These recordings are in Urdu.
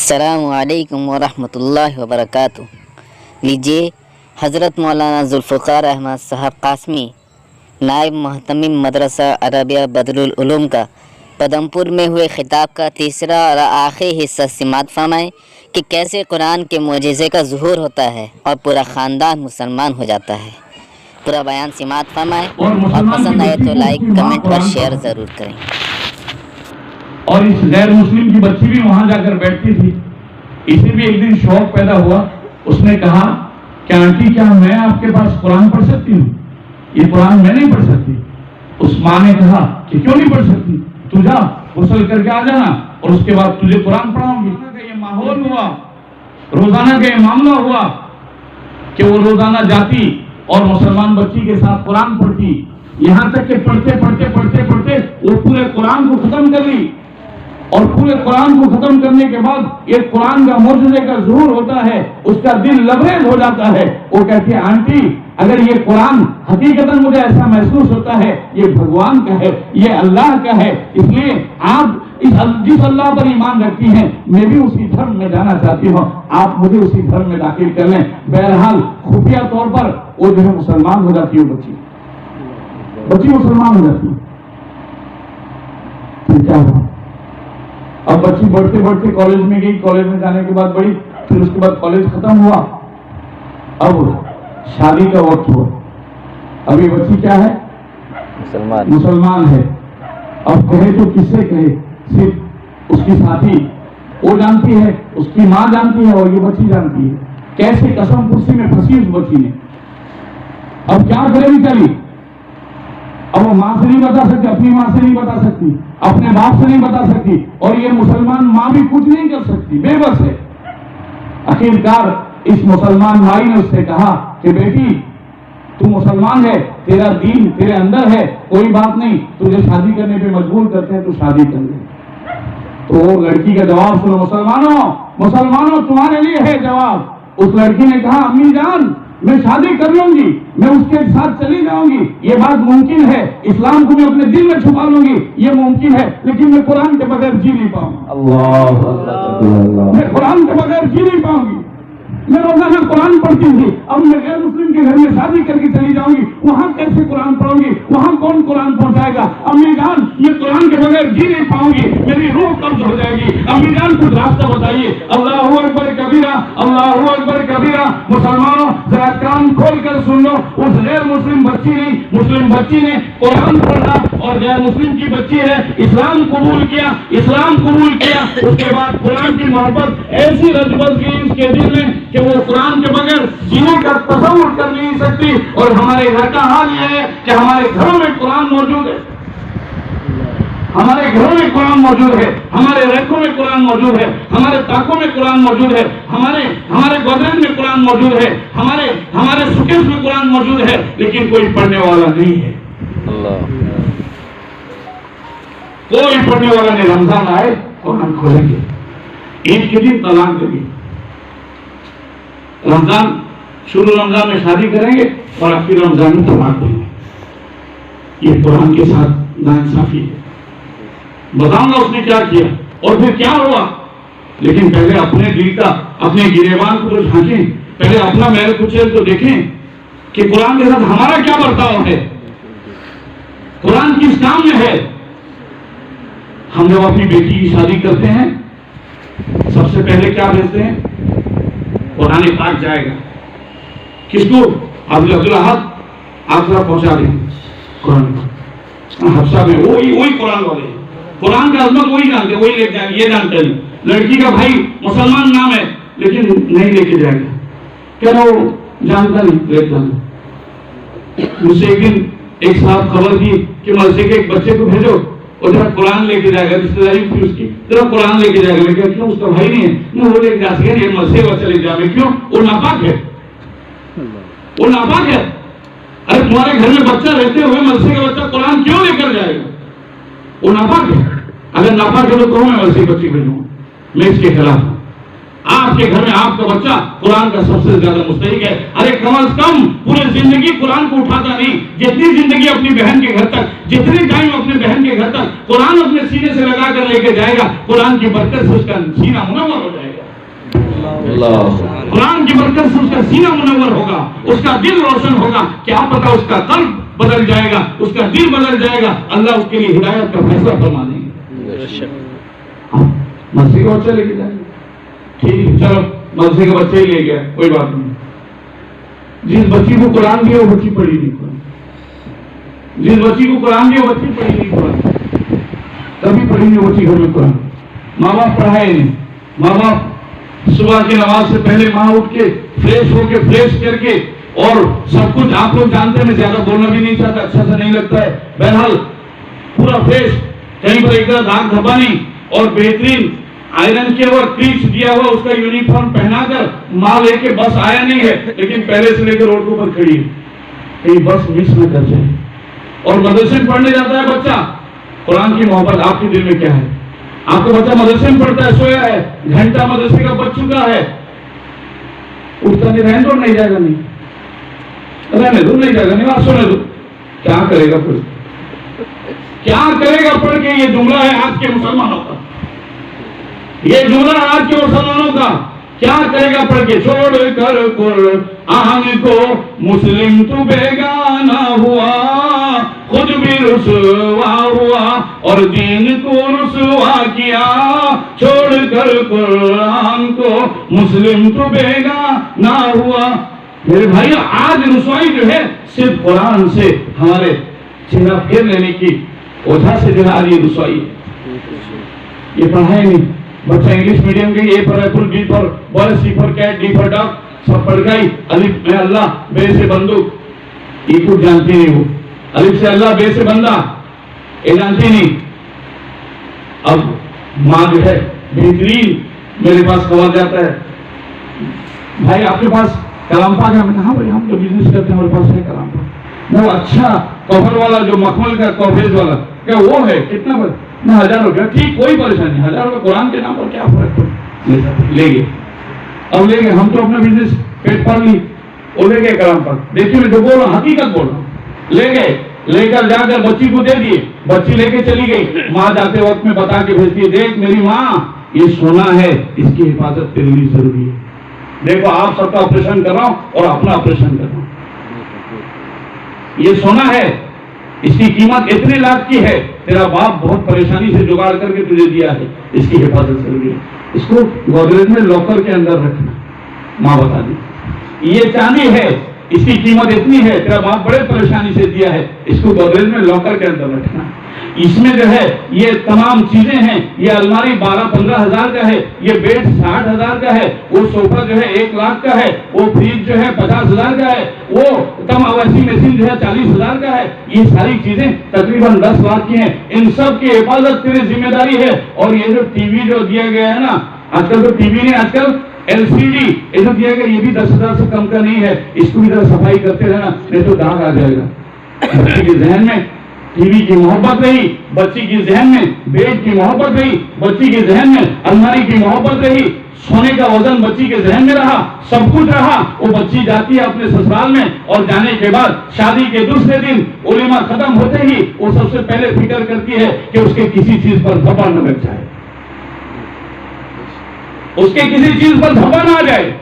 السلام علیکم ورحمۃ اللہ وبرکاتہ۔ لیجیے، حضرت مولانا ذوالفقار احمد صاحب قاسمی، نائب محتمم مدرسہ عربیہ بدر العلوم کا پدمپور میں ہوئے خطاب کا تیسرا اور آخری حصہ سماعت فرمائیں کہ کیسے قرآن کے معجزے کا ظہور ہوتا ہے اور پورا خاندان مسلمان ہو جاتا ہے۔ پورا بیان سماعت فرمائیں اور پسند آئے تو لائک، کمنٹ اور شیئر ضرور کریں۔ اور اس غیر مسلم کی بچی بھی وہاں جا کر بیٹھتی تھی۔ اسے بھی ایک دن شوق پیدا ہوا، اس نے کہا کہ آنٹی کیا میں آپ کے پاس قرآن پڑھ سکتی ہوں؟ یہ قرآن میں نہیں پڑھ سکتی۔ اس ماں نے کہا کہ کیوں نہیں پڑھ سکتی؟ تو جا غسل کر کے آ جانا اور اس کے بعد تجھے قرآن پڑھاؤں گی۔ یہ ماحول ہوا، روزانہ کا یہ معاملہ ہوا کہ وہ روزانہ جاتی اور مسلمان بچی کے ساتھ قرآن پڑھتی، یہاں تک کہ پڑھتے پڑھتے وہ پورے قرآن کو ختم کر لی۔ اور پورے قرآن کو ختم کرنے کے بعد ایک قرآن کا معجزے کا ظہور ہوتا ہے، اس کا دل لبریز ہو جاتا ہے۔ وہ کہتی ہے آنٹی اگر یہ قرآن حقیقتاً مجھے ایسا محسوس ہوتا ہے یہ بھگوان کا ہے، یہ اللہ کا ہے، اس لیے آپ جس اللہ پر ایمان رکھتی ہیں میں بھی اسی دھرم میں جانا چاہتی ہوں، آپ مجھے اسی دھرم میں داخل کر لیں۔ بہرحال خفیہ طور پر وہ جو ہے مسلمان ہو جاتی ہے، بچی مسلمان ہو جاتی ہے۔ پھر کیا ہوا؟ اب بچی بڑھتے بڑھتے کالج میں گئی، کالج میں جانے کے بعد بڑھی، پھر اس کے بعد کالج ختم ہوا، اب شادی کا وقت ہوا۔ اب یہ بچی کیا ہے؟ مسلمان ہے۔ اب کہے تو کس سے کہے؟ صرف اس کی ساتھی وہ جانتی ہے، اس کی ماں جانتی ہے اور یہ بچی جانتی ہے۔ کیسے قسم پرسی میں پھنسی اس بچی نے۔ اب کیا کرے بیچاری؟ اب وہ ماں سے نہیں بتا سکتی، اپنی ماں سے نہیں بتا سکتی، اپنے باپ سے نہیں بتا سکتی، اور یہ مسلمان ماں بھی کچھ نہیں کر سکتی، بے بس ہے۔ آخرکار اس مسلمان مائی نے اس سے کہا کہ بیٹی تو مسلمان ہے، تیرا دین تیرے اندر ہے، کوئی بات نہیں، تجھے شادی کرنے پہ مجبور کرتے ہیں تو شادی کر لے۔ تو وہ لڑکی کا جواب سنو، مسلمانوں تمہارے لیے ہے جواب۔ اس لڑکی نے کہا امی جان میں شادی کر لوں گی، میں اس کے ساتھ چلی جاؤں گی، یہ بات ممکن ہے، اسلام کو میں اپنے دل میں چھپا لوں گی، یہ ممکن ہے، لیکن میں قرآن کے بغیر جی نہیں پاؤں گی۔ میں قرآن کے بغیر جی نہیں پاؤں گی۔ میں روزانہ قرآن پڑھتی تھی، اب میں غیر مسلم کے گھر میں شادی کر کے چلی جاؤں گی، وہاں کیسے قرآن پڑھوں گی؟ وہاں کون قرآن پہنچائے گا؟ امی جان یہ قرآن کے بغیر جی نہیں پاؤں گی، میری روح قبض ہو جائے گی، امی جان کچھ راستہ بتائیے۔ اللہ اکبر کبیرہ، اللہ اکبر کبیرہ۔ مسلمانوں ذرا کان کھول کر سن لو، اس غیر مسلم بچی نے، مسلم بچی نے قرآن پڑھا اور غیر مسلم کی بچی ہے اسلام قبول کیا، اس کے بعد قرآن کی محبت ایسی رچ بس گئی اس کے دل میں کہ وہ قرآن کے بغیر جینے کا تصور کر نہیں سکتی۔ اور ہمارے گھر کا حال یہ ہے کہ ہمارے گھروں میں قرآن موجود ہے، ہمارے گھروں میں قرآن موجود ہے، ہمارے ریکوں میں قرآن موجود ہے، ہمارے طاقوں میں قرآن موجود ہے، ہمارے گودریج میں قرآن موجود ہے، ہمارے سوکیس میں قرآن موجود ہے، لیکن کوئی پڑھنے والا نہیں ہے۔ کوئی پڑھنے والا نہیں۔ رمضان آئے قرآن کھولیں گے، عید کے دن طلاق دیں گے، شروع رمضان میں شادی کریں گے اور آخر رمضان میں طلاق دیں گے۔ یہ قرآن کے ساتھ ناانصافی ہے۔ بتاؤں گا اس نے کیا کیا اور پھر کیا ہوا، لیکن پہلے اپنے دل کا، اپنے گریبان کو تو جھانکیں، پہلے اپنا محل کچیل تو دیکھیں کہ قرآن کے ساتھ ہمارا کیا برتاؤ ہے، قرآن کس کام میں ہے۔ ہم جب اپنی بیٹی کی شادی کرتے ہیں سب سے پہلے کیا بھیجتے ہیں؟ قرآن پاک جائے گا کس کو؟ عبدالاحد آپ ذرا پہنچا دیں قرآن پاک۔ حفصہ میں وہی قرآن والے ہیں، قرآن کا عظمت وہی جانتے، وہی لے کے جائیں گے، یہ جانتے ہیں۔ لڑکی کا بھائی مسلمان نام ہے لیکن نہیں لے کے جائے گا، کیا وہ جانتا نہیں، لے جانا۔ مجھ سے ایک دن ایک صاحب خبر دی کہ مسجد کے ایک بچے کو بھیجو اور ذرا قرآن لے کے جائے گا، رشتے داری تھی اس کی، ذرا قرآن لے کے جائے گا۔ میں کہا کیوں؟ اس کا بھائی نہیں ہے؟ نہیں، وہ لے کے جا سکے، یہ مسجد وہ چلے جائے۔ کیوں؟ وہ ناپاک ہے، وہ ناپاک ہے۔ ارے تمہارے گھر میں بچہ رہتے ہوئے مسجد کا بچہ قرآن کیوں لے کر جائے گا؟ وہ ناپاک ہے۔ اگر ناپاک ہے تو کہو میں مسجد بچی بھیجوں، میں اس کے خلاف ہوں۔ آپ کے گھر میں آپ کا بچہ قرآن کا سب سے زیادہ مستحق ہے۔ ارے کم از کم پورے زندگی قرآن کو اٹھاتا نہیں، جتنی زندگی اپنی بہن کے گھر تک، جتنی ٹائم اپنے بہن کے گھر تک قرآن اپنے سینے سے لگا کر لے کے جائے گا، قرآن کی برکت سے اس کا سینہ منور ہو جائے گا۔ قرآن کی برکت سے اس کا سینہ منور ہوگا, اس کا دل روشن ہوگا, کیا پتا اس کا قلب بدل جائے گا, اس کا دل بدل جائے گا, اللہ اس کے لیے ہدایت کا فیصلہ فرما دیں گے. مسجد کے بچے لے کے جائیں گے, ٹھیک ہے, چلو مسجد کے بچے ہی لے گیا, کوئی بات نہیں. جس بچی کو قرآن دیا وہ بچی پڑھی نہیں قرآن, جس بچی کو قرآن دیا وہ بچی پڑھی نہیں قرآن, کبھی پڑھی نہیں بچی گھر میں قرآن. ماں باپ پڑھائے نہیں, ماں باپ صبح کی نماز سے پہلے ماں اٹھ کے فریش ہو کے فریش کر کے اور سب کچھ آپ لوگ جانتے ہیں, میں زیادہ بولنا بھی نہیں چاہتا, اچھا سا نہیں لگتا ہے, بہرحال پورا فریش, کہیں پر ایک داغ دھبا نہیں, اور بہترین آئرن کیا ہوا کریچ دیا ہوا اس کا یونیفارم پہنا کر ماں لے کے بس آیا نہیں ہے, لیکن پہلے سے لے کے روڈ کے اوپر کھڑی ہے, کہیں بس مس نہ کر جائے. اور مدرسے میں پڑھنے جاتا ہے بچہ, قرآن کی محبت آپ کے دل میں کیا ہے؟ آپ کا بچہ مدرسے میں پڑھتا ہے, سویا ہے, گھنٹہ مدرسے کا بچ چکا ہے, اٹھتا نہیں, رہنے دو, نہیں جائے گا, نہیں رہنے دو, نہیں جائے گا, نہیں, آپ سونے دو. کیا کرے گا پڑھ, کیا کرے گا پڑھ کے؟ یہ جملہ ہے آج کے مسلمانوں کا, یہ جملہ ہے آج کے مسلمانوں کا. کیا کرے گا پڑھ کے؟ چھوڑ کر قرآن کو مسلم تو بیگانہ ہوا, خود بھی رسوا ہوا اور دین کو رسوا کیا. چھوڑ کر قرآن کو مسلم تو بیگانہ ہوا. میرے بھائی, آج رسوائی جو ہے صرف قرآن سے ہمارے چہرہ پھیر لینے کی وجہ سے جو ہے آج یہ رسوائی ہے. یہ پڑھائی نہیں, بچہ انگلش میڈیم کے اے پر ایپل, بی پر بال, سی پر کیٹ, ڈی پر ڈاک, سب پڑھ گئی. الف میں اللہ, بے سے بندوق, یہ کچھ جانتی نہیں, وہ الف سے اللہ, بے سے بندہ, یہ جانتی نہیں. اب ماں جو ہے بہترین میرے پاس کور جاتا ہے, بھائی آپ کے پاس کلام پاک ہے؟ میں نے کہا بھائی ہم تو بزنس کرتے ہیں, ہمارے پاس ہے کلام پاک. وہ اچھا کور والا جو مخمل کا کوریج والا, کیا وہ ہے کتنا بڑا؟ 1000 روپیہ. ٹھیک, کوئی پریشانی نہیں, 1000 روپیہ قرآن کے نام پر کیا فرق پڑتا, لے گئے. اب لے گئے, ہم تو اپنا بزنس پیٹ پال لی, وہ لے گئے کلام پاک. دیکھیے میں جو بول رہا ہوں حقیقت بول رہا ہوں. لے گئے, لے کر جا کر بچی کو دے دیے, بچی لے کے چلی گئی. ماں جاتے وقت میں بتا کے بھیجتی ہے, دیکھ میری ماں یہ سونا ہے, اس کی حفاظت تیرے لیے ضروری ہے. دیکھو آپ سب کا آپریشن کر رہا ہوں اور اپنا آپریشن کر رہا ہوں. یہ سونا ہے, اس کی قیمت اتنے لاکھ کی ہے, تیرا باپ بہت پریشانی سے جگاڑ کر کے تجھے دیا ہے, اس کی حفاظت ضروری ہے. اس کو گودریج میں لاکر کے اندر رکھنا. ماں بتا دی, یہ چاندی ہے, اس کی قیمت اتنی ہے, تیرا باپ بڑے پریشانی سے دیا ہے, اس کو گودریج میں لاکر کے اندر رکھنا. اس میں جو ہے یہ تمام چیزیں ہیں, یہ الماری 12-15 ہزار کا ہے, یہ بیڈ 60 ہزار کا ہے, وہ صوفہ جو ہے 1 لاکھ کا ہے, وہ فریج جو ہے 50 ہزار کا ہے, وہ واشنگ مشین جو ہے 40 ہزار کا ہے. یہ ساری چیزیں تقریباً 10 لاکھ کی ہیں. ان سب کی حفاظت تیری ذمہ داری ہے. اور یہ جو ٹی وی جو دیا گیا ہے نا, آج کل تو ٹی وی نہیں, آج کل LCD یہ جو دیا گیا, یہ بھی 10,000 سے کم کا نہیں ہے. اس کو بھی ذرا صفائی کرتے رہنا, نہیں تو داغ آ جائے گا. بچی کے ذہن میں ٹی وی کی محبت رہی, بچی کے ذہن میں بیڈ کی محبت رہی, بچی کے ذہن میں الماری کی محبت رہی, سونے کا وزن بچی کے ذہن میں رہا, سب کچھ رہا. وہ بچی جاتی ہے اپنے سسرال میں, اور جانے کے بعد شادی کے دوسرے دن ولیمہ ختم ہوتے ہی وہ سب سے پہلے فکر کرتی ہے کہ اس کے کسی چیز پر دھبا نہ لگ جائے, اس کے کسی چیز پر دھبا نہ آ جائے.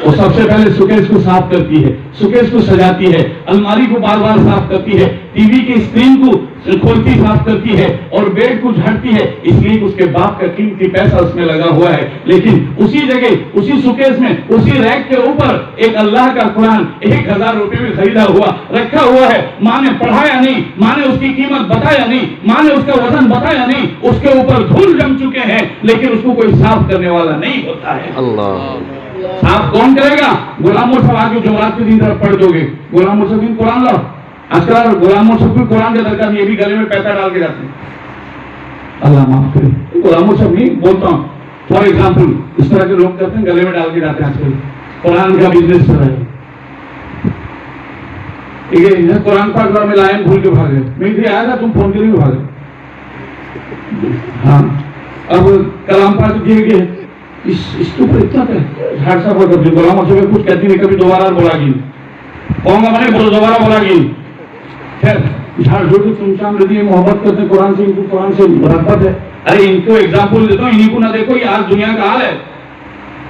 وہ سب سے پہلے سوکیس کو صاف کرتی ہے, سوکیس کو سجاتی ہے, الماری کو بار بار صاف کرتی ہے, ٹی وی کی اسکرین کو کھولتی صاف کرتی ہے, اور بیڈ کو جھاڑتی ہے. اس لیے اس کے باپ کا قیمتی پیسہ اس میں لگا ہوا ہے. لیکن اسی جگہ, اسی سوکیس میں, اسی ریک کے اوپر ایک اللہ کا قرآن 1000 روپے میں خریدا ہوا رکھا ہوا ہے. ماں نے پڑھایا نہیں, ماں نے اس کی قیمت بتایا نہیں, ماں نے اس کا وزن بتایا نہیں, اس کے اوپر دھول جم چکے ہیں, لیکن اس کو کوئی صاف کرنے والا نہیں ہوتا ہے. اللہ صاف کون کرے گا؟ غلاموں سے آگے جمعرات کے دن طرف پڑھ دو گے, غلاموں سے قرآن لاؤ. آج کل غلاموں سے بھی قرآن کے درکار, یہ بھی گلے میں پیسہ ڈال کے جاتے ہیں. اللہ معاف کرے, غلاموں سے نہیں بولتا ہوں, فار ایگزامپل اس طرح کے لوگ کرتے ہیں, گلے میں ڈال کے جاتے ہیں. آج کل قرآن کا بزنس چل رہا ہے. ٹھیک ہے, قرآن پاک میں لائن بھول کے بھاگے, میں بھی آیا تھا, تم فون کے لیے بھاگے. ہاں, اب کلام پاک دیے گئے, اس کے اوپر اتنا جھاڑ صاحب کرتے ہیں. غلاموں سے کچھ کہتی نہیں, کبھی دوبارہ بولا گی کہوں گا, میں نے دوبارہ بولا گی. خیر جھاڑ جھوڑ کے تم شام رہتی ہے, محبت کرتے ہیں قرآن سے, ان کو قرآن سے محبت ہے. ارے ان کو ایگزامپل دیتا ہوں, انہیں کو نہ دیکھو, یہ آج دنیا کا حال ہے.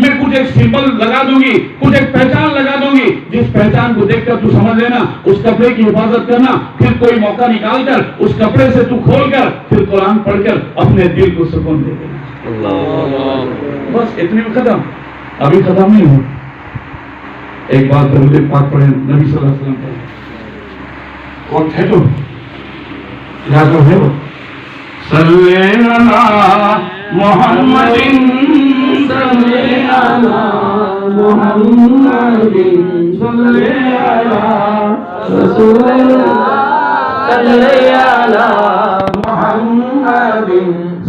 میں کچھ ایک سمبل لگا دوں گی, کچھ ایک پہچان لگا دوں گی, جس پہچان کو دیکھ کر تو سمجھ لینا اس کپڑے کی حفاظت کرنا, پھر کوئی موقع نکال کر اس کپڑے سے تو کھول کر پھر قرآن پڑھ کر اپنے دل کو سکون دے دینا. بس اتنے میں ختم, ابھی ختم نہیں ہو. ایک بات درود پاک پڑھیں نبی صلی اللہ علیہ وسلم پر. وقت ہے تو کیا تو ہے وہ صلی اللہ محمد صلی اللہ محمد صلی اللہ رسول اللہ صلی اللہ محمد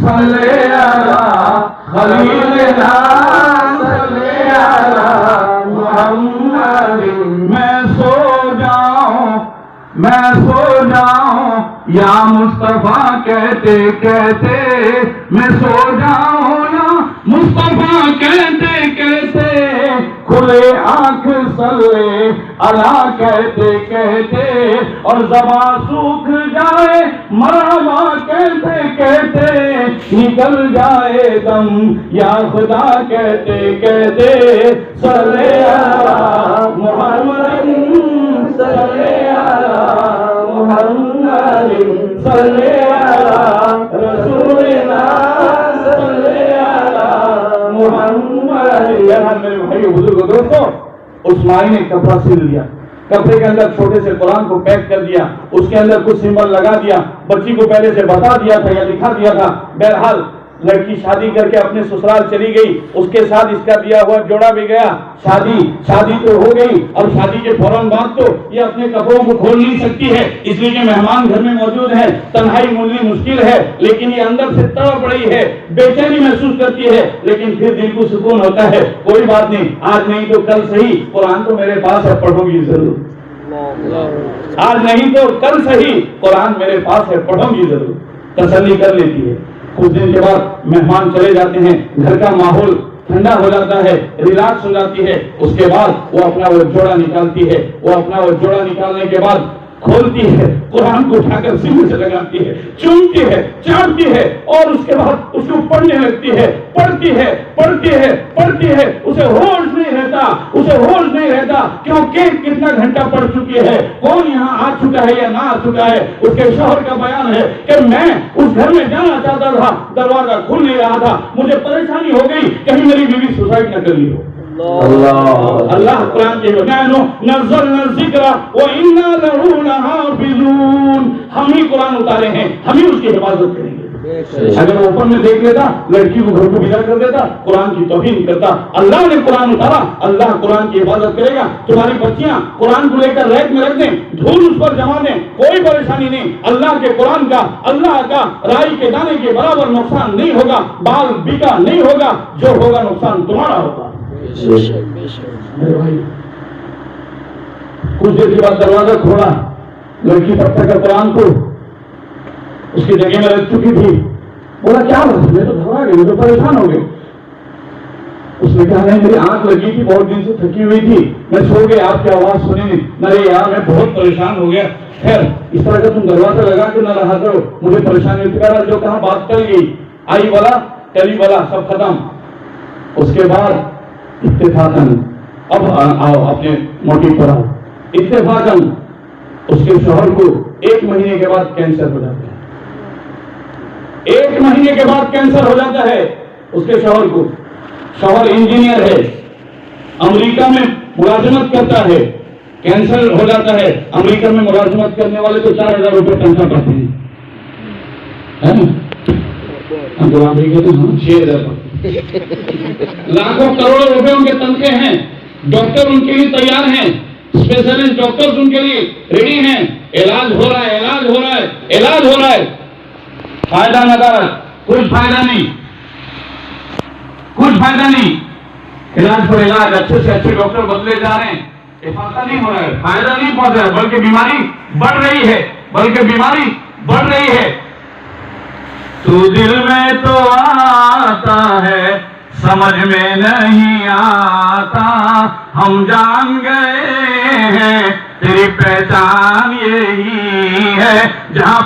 صلی اللہ خلیل اللہ صلی اللہ محمد. میں سو جاؤں یا مصطفیٰ کہتے کہتے, میں سو جاؤں یا مصطفیٰ کہتے کہتے, کھلے آنکھ صلی اللہ کہتے کہتے, اور زبان سوکھ جائے مرحبا کہتے کہتے, نکل جائے دم یا خدا کہتے کہتے, صلی اللہ محمد صلی اللہ محمد صلی اللہ رسول اللہ صلی اللہ محمد. یہاں میرے بھائی بزرگ دوستوں, اس مائی نے کپڑا سل دیا, کپڑے کے اندر چھوٹے سے قرآن کو پیک کر دیا, اس کے اندر کچھ سمبل لگا دیا, بچی کو پہلے سے بتا دیا تھا یا دکھا دیا تھا. بہرحال لڑکی شادی کر کے اپنے سسرال چلی گئی, اس کے ساتھ اس کا دیا ہوا جوڑا بھی گیا. شادی تو ہو گئی, اور شادی کے فوراً بعد تو یہ اپنے کپڑوں کو کھول نہیں سکتی ہے, اس لیے کہ مہمان گھر میں موجود ہیں, تنہائی ملنی مشکل ہے, لیکن یہ اندر سے تڑپ رہی ہے, بے چینی محسوس کرتی ہے, لیکن پھر دل کو سکون ہوتا ہے. کوئی بات نہیں, آج نہیں تو کل صحیح قرآن تو میرے پاس ہے, پڑھوں گی ضرور. آج نہیں تو کل صحیح قرآن میرے پاس ہے, پڑھوں گی ضرور. تسلی کر لیتی ہے. کچھ دن کے بعد مہمان چلے جاتے ہیں, گھر کا ماحول ٹھنڈا ہو جاتا ہے, ریلیکس ہو جاتی ہے. اس کے بعد وہ اپنا وہ جوڑا نکالتی ہے, وہ اپنا وہ جوڑا نکالنے کے بعد کھولتی ہے, قرآن کو اٹھا کر سینے سے لگاتی ہے, چومتی ہے, چاٹتی ہے, اور اس کے بعد اس کو پڑھنے لگتی ہے, پڑھتی ہے, پڑھتی ہے, پڑھتی ہے. اسے ہوش نہیں رہتا, اسے ہوش نہیں رہتا کیونکہ کتنا گھنٹہ پڑھ چکی ہے, کون یہاں آ چکا ہے یا نہ آ چکا ہے. اس کے شوہر کا بیان ہے کہ میں اس گھر میں جانا چاہتا تھا, دروازہ کھل نہیں رہا تھا, مجھے پریشانی ہو گئی کہیں میری بیوی سوسائڈ نہ کر لی ہو. اللہ قرآن کے نزلنا الذکر وإنا لہ لحافظون, ہم ہی قرآن اتارے ہیں, ہم ہی اس کی حفاظت کریں گے. اگر وہ اوپر میں دیکھ لیتا, لڑکی کو گھر کو بگاڑ کر دیتا, قرآن کی توہین کرتا. اللہ نے قرآن اتارا, اللہ قرآن کی حفاظت کرے گا. تمہاری بچیاں قرآن کو لے کر ریک میں رکھ دیں, دھول اس پر جما دیں, کوئی پریشانی نہیں. اللہ کے قرآن کا, اللہ کا رائی کے دانے کے برابر نقصان نہیں ہوگا, بال بیکا نہیں ہوگا, جو ہوگا نقصان تمہارا ہوگا. میرے بھائی کچھ دیر کے بعد دروازہ کھولا, لڑکی تب تک قرآن کو اس کی جگہ میں رکھ چکی تھی. بولا کیا بات, میں تو گھبرا گئی, میں تو پریشان ہو گئی. اس نے کہا نہیں, میری آنکھ لگی تھی, بہت دن سے تھکی ہوئی تھی, میں سو گئی, آپ کی آواز سنی نہیں. نہیں یار میں بہت پریشان ہو گیا. خیر اس طرح کا تم دروازہ لگا کے نہ رہا کرو, مجھے پریشانی ہوتی ہے. جو کہا بات ٹل گئی, آئی والا ٹیلی والا سب ختم. اس کے بعد اتفاقاً, اب آؤ اپنے موٹیو پر آؤ, اتفاقاً اس کے شوہر کو 1 مہینے کے بعد کینسر ہو جاتا ہے. 1 مہینے کے بعد کینسر ہو جاتا ہے اس کے شوہر کو. شوہر انجینئر ہے, امریکہ میں ملازمت کرتا ہے, کینسر ہو جاتا ہے. امریکہ میں ملازمت کرنے والے تو 4,000 روپے تنخواہ پاتے ہیں, ہے نا. امریکہ تو 6,000 لاکھوں کروڑوں روپے ان کے تنخواہ ہیں. ڈاکٹر ان کے لیے تیار ہیں, اسپیشلسٹ ڈاکٹر ان کے لیے ریڈی ہیں. علاج ہو رہا ہے, علاج ہو رہا ہے, علاج ہو رہا ہے. فائدہ نہ, کچھ فائدہ نہیں, کچھ فائدہ نہیں. علاج پر علاج, اچھے سے اچھے ڈاکٹر بدلے جا رہے ہیں, افادہ نہیں ہو رہا ہے, فائدہ نہیں پہنچ رہا ہے, بلکہ بیماری بڑھ رہی ہے, بلکہ بیماری بڑھ رہی ہے. تو دل میں تو آتا ہے, سمجھ میں نہیں آتا, ہم جان گئے ہیں تیری پہچان یہی ہے. جہاں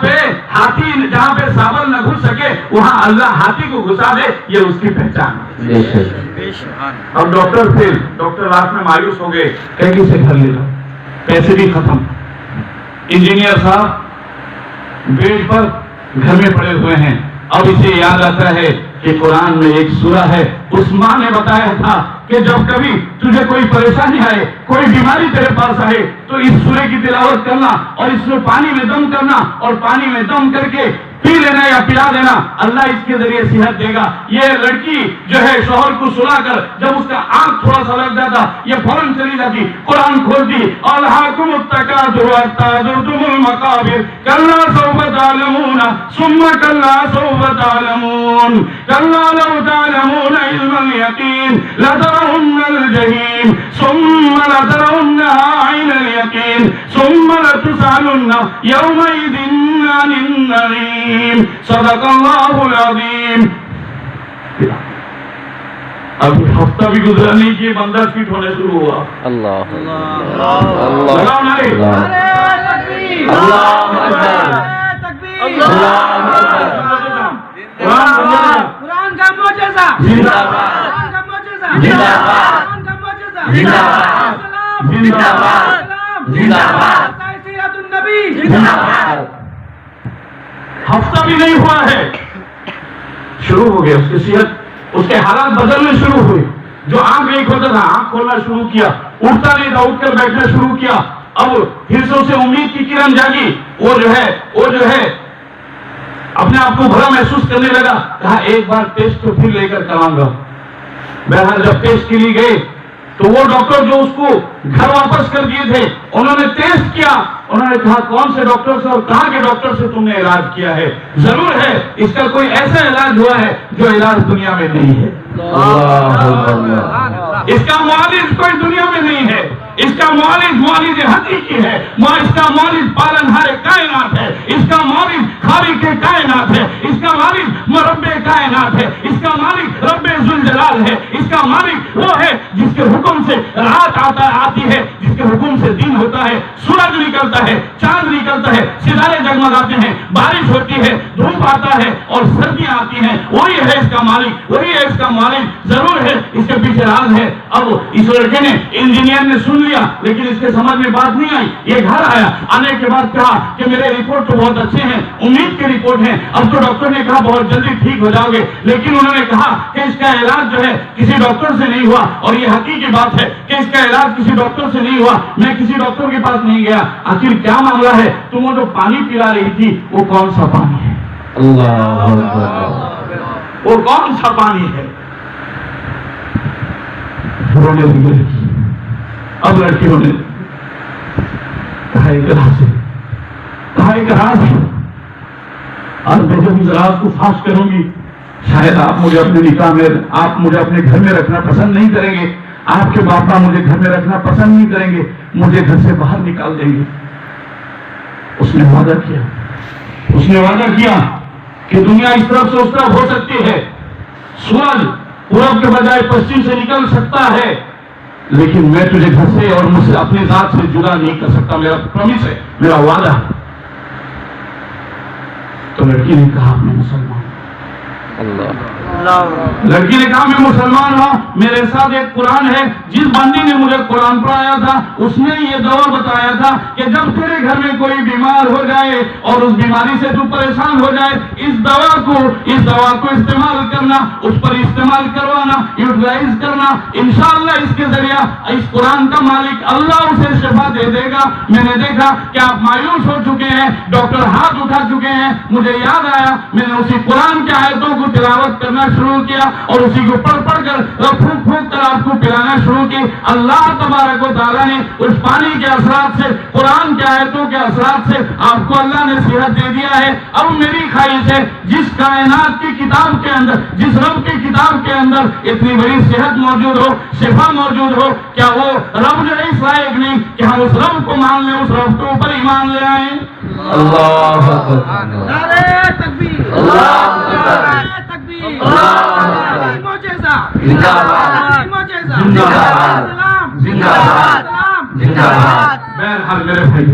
پہ ہاتھی جہاں پہ ساول نہ گھس سکے وہاں اللہ ہاتھی کو گھسا دے، یہ اس کی پہچان ہے۔ اب ڈاکٹر تھے، ڈاکٹر رات میں مایوس ہو گئے، کہیں سے گھر لے لو، پیسے بھی ختم۔ انجینئر صاحب بیڈ پر گھر میں پڑے ہوئے ہیں، اب اسے یاد آتا ہے کہ قرآن میں ایک سورہ ہے، اس ماں نے بتایا تھا کہ جب کبھی تجھے کوئی پریشانی آئے، کوئی بیماری تیرے پاس آئے تو اس سورہ کی تلاوت کرنا اور اس میں پانی میں دم کرنا اور پانی میں دم کر کے پی لینا یا پلا دینا، اللہ اس کے ذریعے صحت دے گا۔ یہ لڑکی جو ہے شوہر کو سلا کر جب اس کا آنکھ تھوڑا سا لگ جاتا یہ فوراً چلی جاتی، قرآن کھولتی، الہاکم التکاثر حتی زرتم المقابر کلا سوف تعلمون ثم کلا سوف تعلمون کلا لو تعلمون علم الیقین لترون الجحیم ثم لترونها عین الیقین ثم لتسألن یومئذ عن النعیم۔ صدق اللہ العظیم۔ ابھی ہفتہ بھی گزرا نہیں کہ بندہ فٹ ہونے شروع ہوا۔ اللہ سلام علیکم۔ قرآن کا معجزہ زندہ باد، قرآن کا معجزہ زندہ باد، قرآن کا معجزہ زندہ باد، زندہ باد، زندہ باد، سیرت النبی زندہ باد۔ ہفتہ بھی نہیں ہوا ہے شروع ہو گیا، اس کی صحت، اس کے حالات بدلنے شروع ہوئے۔ جو آنکھ نہیں کھولتا تھا آنکھ کھولنا شروع کیا، اٹھتا نہیں تھا اٹھ کر بیٹھنا شروع کیا، اب پھر سے اسے امید کی کرن جاگی، وہ جو ہے اپنے آپ کو بھلا محسوس کرنے لگا، کہا ایک بار ٹیسٹ تو پھر لے کر کراؤں گا۔ بہرحال جب ٹیسٹ کے لیے گئے تو وہ ڈاکٹر جو اس کو گھر واپس کر دیے تھے انہوں نے ٹیسٹ کیا، انہوں نے کہا کون سے ڈاکٹر سے اور کہاں کے ڈاکٹر سے تم نے علاج کیا ہے؟ ضرور ہے اس کا کوئی ایسا علاج ہوا ہے جو علاج دنیا میں نہیں ہے۔ اس کا معالج کوئی دنیا میں نہیں ہے، اس کا معالج حقیقی ہے، اس کا معالج پالنہار کائنات ہے، اس کا معالج خالق کائنات ہے، اس کا مالک مرب کائنات ہے، اس کا مالک رب ذوالجلال ہے، اس کا مالک وہ ہے جس کے حکم سے رات آتی ہے، جس کے حکم سے دن ہوتا ہے، سورج نکلتا ہے، چاند نکلتا ہے، ستارے جگمگاتے ہیں، بارش ہوتی ہے، دھوپ آتا ہے اور سردیاں آتی ہیں، وہی ہے اس کا مالک، وہی ہے اس کا مالک۔ ضرور ہے اس کے پیچھے راز ہے۔ اب اس لڑکے نے انجینئر نے سن لیا لیکن اس کے سمجھ میں بات نہیں آئی، یہ گھر آیا، آنے کے بعد کہا کہ میرے رپورٹ تو بہت اچھے ہیں، امید کے رپورٹ ہیں، اب تو ڈاکٹر نے کہا بہت جلدی ٹھیک ہو جاؤ گے، لیکن انہوں نے کہا کہ اس کا علاج جو ہے کسی ڈاکٹر سے نہیں ہوا، اور یہ حقیقی بات ہے کہ اس کا علاج کسی ڈاکٹر سے نہیں ہوا، میں کسی ڈاکٹر کے پاس نہیں گیا۔ آخر کیا معاملہ ہے؟ تم وہ جو پانی پلا رہی تھی وہ کون سا پانی ہے؟ وہ کون سا پانی ہے؟ رونے لگے۔ اب لڑکیوں نے کہا ایک راز ہے، اور میں جب اس راز کو فاش کروں گی شاید آپ مجھے اپنے نکاح میں، آپ مجھے اپنے گھر میں رکھنا پسند نہیں کریں گے، آپ کے باپا مجھے گھر میں رکھنا پسند نہیں کریں گے، مجھے گھر سے باہر نکال دیں گے۔ اس نے وعدہ کیا کہ دنیا اس طرف سے اس طرف ہو سکتی ہے، سورج پورب کے بجائے پشچم سے نکل سکتا ہے، لیکن میں تجھے گھر سے اور مجھ سے اپنی ذات سے جدا نہیں کر سکتا، میرا پرومس ہے، میرا وعدہ ہے۔ تو لڑکی نے کہا میں مسلمان ہوں۔ لڑکی نے کہا میں مسلمان ہوں، میرے ساتھ ایک قرآن ہے، جس بندی نے مجھے قرآن پڑھایا تھا اس نے یہ دوا بتایا تھا کہ جب تیرے گھر میں کوئی بیمار ہو جائے اور اس بیماری سے تو پریشان ہو جائے، اس دوا کو استعمال کرنا، اس پر استعمال کروانا، یوٹیلائز کرنا، انشاءاللہ اس کے ذریعہ اس قرآن کا مالک اللہ اسے شفا دے دے گا۔ میں نے دیکھا کہ آپ مایوس ہو چکے ہیں، ڈاکٹر ہاتھ اٹھا چکے ہیں، مجھے یاد آیا، میں نے اسی قرآن کے آیتوں کو تلاوت کرنا شروع کیا اور اسی کو پڑھ کر پھونک کر آپ کو پلانا شروع کی۔ اللہ تبارک و تعالیٰ نے اس پانی کے اثرات سے، قرآن کے آیتوں کے اثرات سے آپ کو اللہ نے صحت دے دیا ہے۔ اب میری خواہش ہے جس کائنات کی کتاب کے اندر، جس رب کی کتاب کے اندر اتنی بڑی صحت موجود ہو، شفا موجود ہو، کیا وہ رب جو ہے اس لائق نہیں کہ ہم اس رب کو مان لیں، اس رب کے اوپر ایمان لے آئیں؟ اللہ اکبر، نعرہ تکبیر، نعرہ تکبیر، معجزہ، زندہ باد، معجزہ، زندہ باد، سلام، زندہ باد، سلام، زندہ باد۔ بہرحال میرے بھائی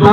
2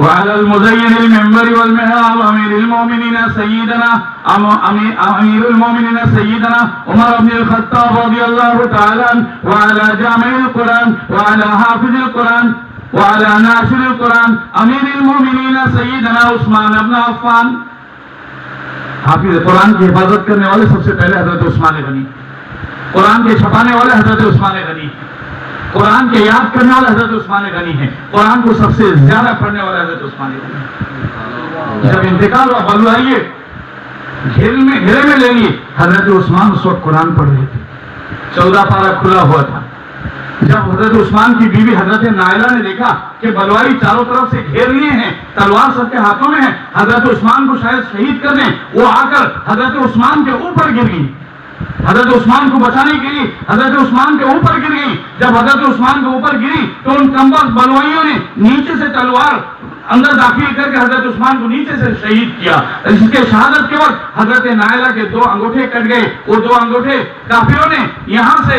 وعلى المزين المنبر والمحراب أمير المؤمنين سيدنا عمر بن الخطاب رضي الله تعالى عنه وعلى جامع القرآن وعلى حافظ القرآن وعلى ناشر القرآن أمير المؤمنين سيدنا عثمان بن عفان. حافظ قرآن کی حفاظت کرنے والے سب سے پہلے حضرت عثمان غنی، قرآن کے چھپانے والے حضرت عثمان غنی، قرآن کے یاد کرنے والے حضرت عثمان غنی ہیں، قرآن کو سب سے زیادہ پڑھنے والے حضرت عثمان غنی. جب انتقال ہوا بلوائیے گھیرے میں لے لیے، حضرت عثمان اس وقت قرآن پڑھ رہے تھے، 14 پارہ کھلا ہوا تھا. جب حضرت عثمان کی بیوی حضرت نائلہ نے دیکھا کہ بلوائی چاروں طرف سے گھیر لیے ہیں، تلوار سب کے ہاتھوں میں ہے، حضرت عثمان کو شاید شہید کر دیں، وہ آ کر حضرت عثمان کے اوپر گر گئی، حضرت عثمان کو بچانے کے لیے حضرت عثمان کے اوپر گر گئی. جب حضرت عثمان کے اوپر گری تو ان کمبخت بلوائیوں نے نیچے سے تلوار اندر داخل کر کے حضرت عثمان کو نیچے سے شہید کیا. اس کے شہادت کے وقت حضرت نائلہ کے 2 انگوٹھے کٹ گئے. وہ 2 انگوٹھے کافروں نے یہاں سے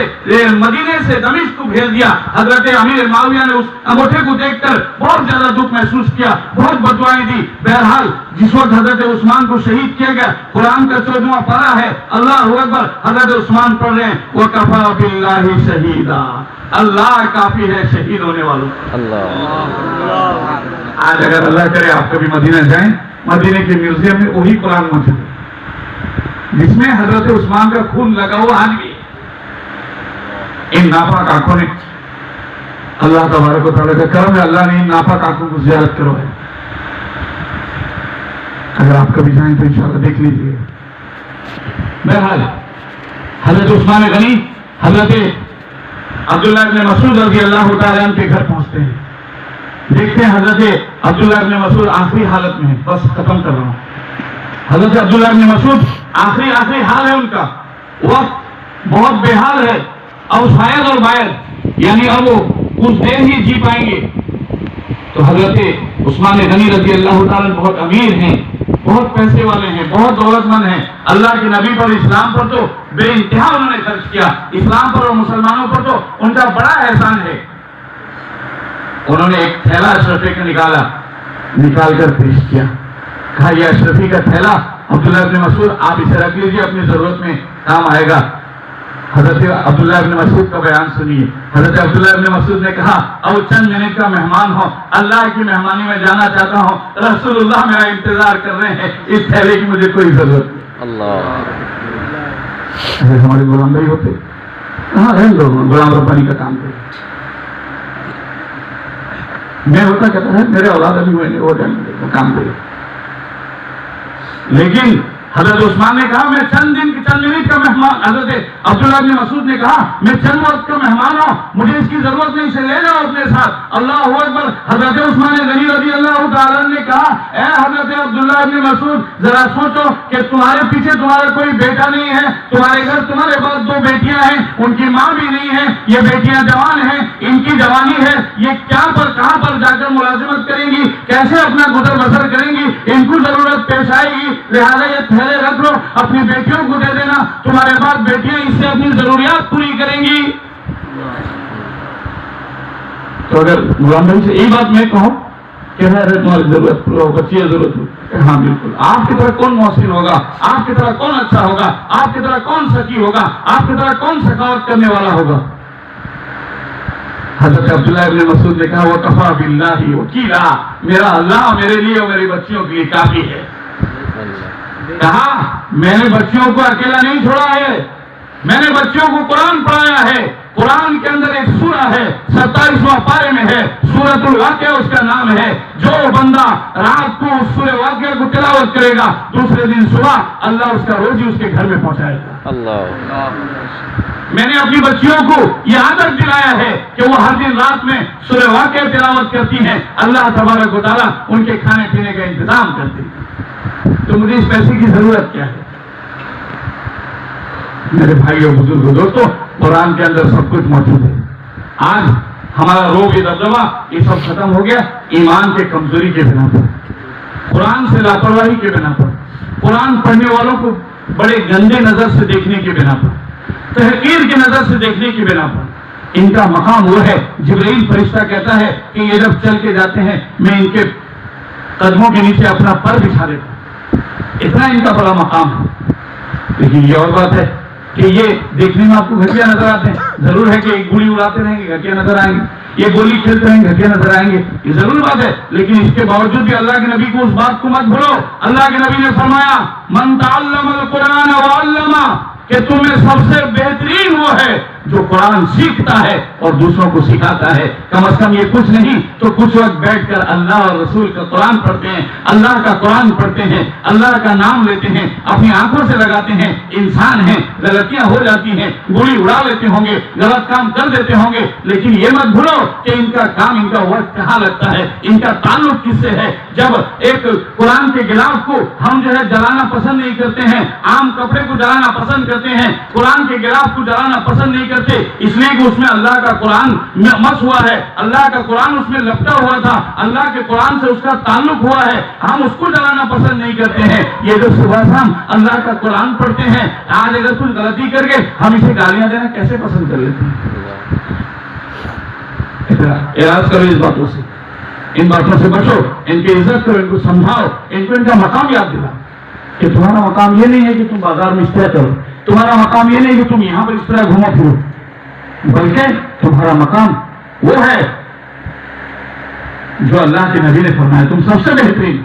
مدینے سے دمشق کو بھیج دیا. حضرت امیر معاویہ نے اس انگوٹھے کو دیکھ کر بہت زیادہ دکھ محسوس کیا، بہت بددعائیں دی. بہرحال جس وقت حضرت عثمان کو شہید کیا گیا، قرآن کا 14واں پارہ ہے، اللہ اکبر، حضرت عثمان پڑھ رہے ہیں وَكَفَى بِاللَّهِ شَهِيدًا، اللہ کافی ہے شہید ہونے والوں. آج اگر اللہ کرے آپ کبھی مدینہ جائیں، مدینہ کے میوزیم میں وہی قرآن موجود ہے جس میں حضرت عثمان کا خون لگا ہوا آج بھی. ان ناپاک آنکھوں نے اللہ تبارک و تعالیٰ کا کرم ہے، اللہ نے ان ناپاک آنکھوں کو زیارت کروائی. اگر آپ کبھی جائیں تو انشاءاللہ دیکھ لیجیے. بہرحال حضرت عثمان غنی حضرت عبداللہ ابن مسعود رضی اللہ تعالیٰ عنہ کے گھر پہنچتے ہیں. دیکھتے ہیں حضرت عبداللہ ابن مسعود آخری حالت میں ہے. بس ختم کر رہا ہوں. حضرت عبداللہ ابن مسعود آخری حال ہے، ان کا وقت بہت بے حال ہے. اب شاید اور باید یعنی اب وہ کچھ دیر ہی جی پائیں گے. تو حضرت عثمان غنی رضی اللہ تعالیٰ بہت امیر ہیں، بہت پیسے والے ہیں، بہت دولت مند ہیں. اللہ کے نبی پر، اسلام پر تو بے انتہا انہوں نے خرچ کیا. اسلام پر اور مسلمانوں پر تو ان کا بڑا احسان ہے. انہوں نے ایک تھیلا اشرفی کا نکال کر پیش کیا. کہا یہ اشرفی کا تھیلا عبداللہ ابن مسعود، آپ اسے رکھ لیجیے، اپنی ضرورت میں کام آئے گا. حضرت عبداللہ ابن مسعود کا بیان سنیے. حضرت عبداللہ ابن مسعود نے کہا اب چند منٹ کا مہمان ہوں، اللہ کی مہمانی میں جانا چاہتا ہوں، رسول اللہ میرا انتظار کر رہے ہیں، اس تھیلے کی مجھے کوئی ضرورت نہیں. ایسے ہمارے غلام بھائی ہوتے، ہاں لوگ غلام ربانی کا کام کرتے. میں ہوتا کہتا ہے میرے اولاد ابھی ہوئے نہیں، وہ کام کرے. لیکن حضرت عثمان نے کہا میں چند منٹ کا مہمان. حضرت عبداللہ ابن مسعود نے کہا میں چند وقت کا مہمان ہوں، مجھے اس کی ضرورت نہیں، اسے لے جاؤ اپنے ساتھ. اللہ اکبر. حضرت عثمان غنی رضی اللہ تعالیٰ نے کہا اے حضرت عبداللہ ابن مسعود، ذرا سوچو کہ تمہارے پیچھے تمہارا کوئی بیٹا نہیں ہے، تمہارے گھر تمہارے پاس 2 بیٹیاں ہیں، ان کی ماں بھی نہیں ہے، یہ بیٹیاں جوان ہیں، ان کی جوانی ہے، یہ کہاں پر جا کر ملازمت کریں گی، کیسے اپنا گزر بسر کریں گی، ان کو ضرورت پیش آئے گی. لہٰذا یہ تھیلے رکھ لو، اپنی بیٹیوں کو دے دینا، تمہارے پاس بیٹیاں اس سے اپنی ضروریات پوری کریں گی. تو اگر غلام بھائی سے یہی بات میں کہوں کہ تمہاری ضرورت پورا ہوگا، چاہیے ضرورت ہو، ہاں بالکل. آپ کی طرح کون محسن ہوگا، آپ کی طرح کون اچھا ہوگا، آپ کی طرح کون سکی ہوگا، آپ کی طرح کون سخاوت کرنے والا ہوگا. حضرت عبداللہ ابن مسعود نے کہا وَكَفَى بِاللَّهِ وَكِيلًا، میرا اللہ میرے لیے اور میری بچیوں کے لیے کافی ہے. کہا میں نے بچیوں کو اکیلا نہیں چھوڑا ہے، میں نے بچیوں کو قرآن پڑھایا ہے. قرآن کے اندر ایک سورہ ہے، 27واں پارے میں ہے، سورۃ الواقعہ اس کا نام ہے. جو بندہ رات کو اس سورہ واقعہ کو تلاوت کرے گا، دوسرے دن صبح اللہ اس کا روزی اس کے گھر میں پہنچائے گا. میں نے اپنی بچیوں کو یہ عادت دلایا ہے کہ وہ ہر دن رات میں سورہ واقعہ تلاوت کرتی ہیں، اللہ تبارک و تعالیٰ ان کے کھانے پینے کا انتظام کرتے ہیں. تو مجھے اس پیسے کی ضرورت کیا ہے؟ میرے بھائیوں بزرگوں دوستوں، قرآن کے اندر سب کچھ موجود ہے. آج ہمارا روب یہ دبدبا یہ سب ختم ہو گیا ایمان کے کمزوری کے بنا پر، قرآن سے لاپرواہی کے بنا پر، قرآن پڑھنے والوں کو بڑے گندے نظر سے دیکھنے کی بنا پر، تحقیر کی نظر سے دیکھنے کی بنا پر. ان کا مقام وہ ہے، جبرائیل فرشتہ کہتا ہے کہ یہ جب چل کے جاتے ہیں میں ان کے قدموں کے نیچے اپنا پر بچھا دیتا. اتنا ان کا بڑا مقام ہے. لیکن یہ اور بات ہے کہ یہ دیکھنے میں آپ کو گھٹیا نظر آتے ہیں. ضرور ہے کہ ایک گولی اڑاتے رہیں گے گھٹیا نظر آئیں گے, یہ گولی کھیلتے رہیں گے گھٹیا نظر آئیں گے, یہ ضرور بات ہے. لیکن اس کے باوجود بھی اللہ کے نبی کو اس بات کو مت بھولو. اللہ کے نبی نے فرمایا من تعلم القرآن وعلمہ, کہ تم میں سب سے بہترین وہ ہے جو قرآن سیکھتا ہے اور دوسروں کو سکھاتا ہے. کم از کم یہ کچھ نہیں تو کچھ وقت بیٹھ کر اللہ اور رسول کا قرآن پڑھتے ہیں, اللہ کا قرآن پڑھتے ہیں, اللہ کا نام لیتے ہیں, اپنی آنکھوں سے لگاتے ہیں. انسان ہیں, غلطیاں ہو جاتی ہیں, گولی اڑا لیتے ہوں گے, غلط کام کر دیتے ہوں گے, لیکن یہ مت بھولو کہ ان کا کام, ان کا وقت کہاں لگتا ہے, ان کا تعلق کس سے ہے. جب ایک قرآن کے غلاف کو ہم جو ہے جلانا پسند نہیں کرتے ہیں, عام کپڑے کو جلانا پسند کرتے ہیں, قرآن کے غلاف کو جلانا پسند نہیں کرتے, اس لیے کہ اس میں اللہ کا قرآن مس ہوا ہے, اللہ کا قرآن اس میں لپٹا ہوا تھا, اللہ کے قرآن سے اس کا تعلق ہوا ہے, ہم اس کو جلانا پسند نہیں کرتے ہیں. یہ جو صبح شام اللہ کا قرآن پڑھتے ہیں, آج اگر کچھ غلطی کر کے ہم اسے گالیاں دینا کیسے پسند کر لیتے ہیں. اعراض کرو اس باتوں سے, ان باتوں سے بچو, ان کی عزت کرو, ان کو سمجھاؤ, ان کو ان کا مقام یاد دلاؤ کہ تمہارا مقام یہ نہیں ہے کہ تم بازار میں اس طرح کرو, تمہارا مقام یہ نہیں کہ تم یہاں پر اس طرح گھومو پھرو, بلکہ تمہارا مقام وہ ہے جو اللہ کے نبی نے فرمایا تم سب سے بہترین,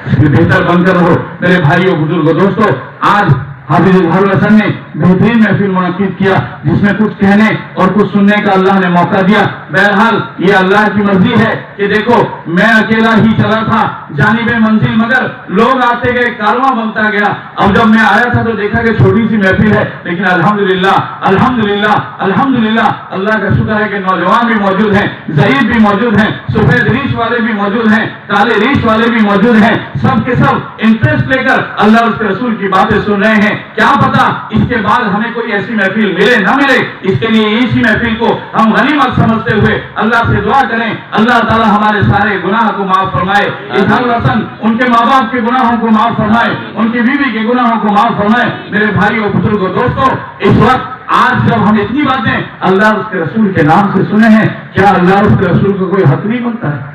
اس میں بہتر بن کر رہو. میرے بھائیوں, بزرگوں, دوستوں, آج حافظ اظہار الحسن نے بہترین محفل منعقد کیا جس میں کچھ کہنے اور کچھ سننے کا اللہ نے موقع دیا. بہرحال یہ اللہ کی مرضی ہے کہ دیکھو میں اکیلا ہی چلا تھا جانب منزل, مگر لوگ آتے گئے, کارواں بنتا گیا. اب جب میں آیا تھا تو دیکھا کہ چھوٹی سی محفل ہے, لیکن الحمدللہ الحمدللہ الحمدللہ اللہ کا شکر ہے کہ نوجوان بھی موجود ہیں, ضعیف بھی موجود ہیں, سفید ریش والے بھی موجود ہیں, کالے ریش والے بھی موجود ہیں. سب کے سب انٹرسٹ لے کر اللہ اس کے رسول کی باتیں سن رہے ہیں. کیا پتا اس کے بعد ہمیں کوئی ایسی محفل ملے نہ ملے. اس کے لیے اسی محفل کو ہم غنیمت سمجھتے ہوئے اللہ سے دعا کریں, اللہ تعالی ہمارے سارے گناہ کو معاف فرمائے. اظہار الحسن ان کے ماں باپ کے گناہوں کو معاف فرمائے, ان کی بیوی کے گناہوں کو معاف فرمائے. میرے بھائیوں, بزرگوں, دوستوں, اس وقت آج جب ہم اتنی باتیں اللہ اس کے رسول کے نام سے سنے ہیں, کیا اللہ اس کے رسول کو کوئی حق نہیں بنتا ہے؟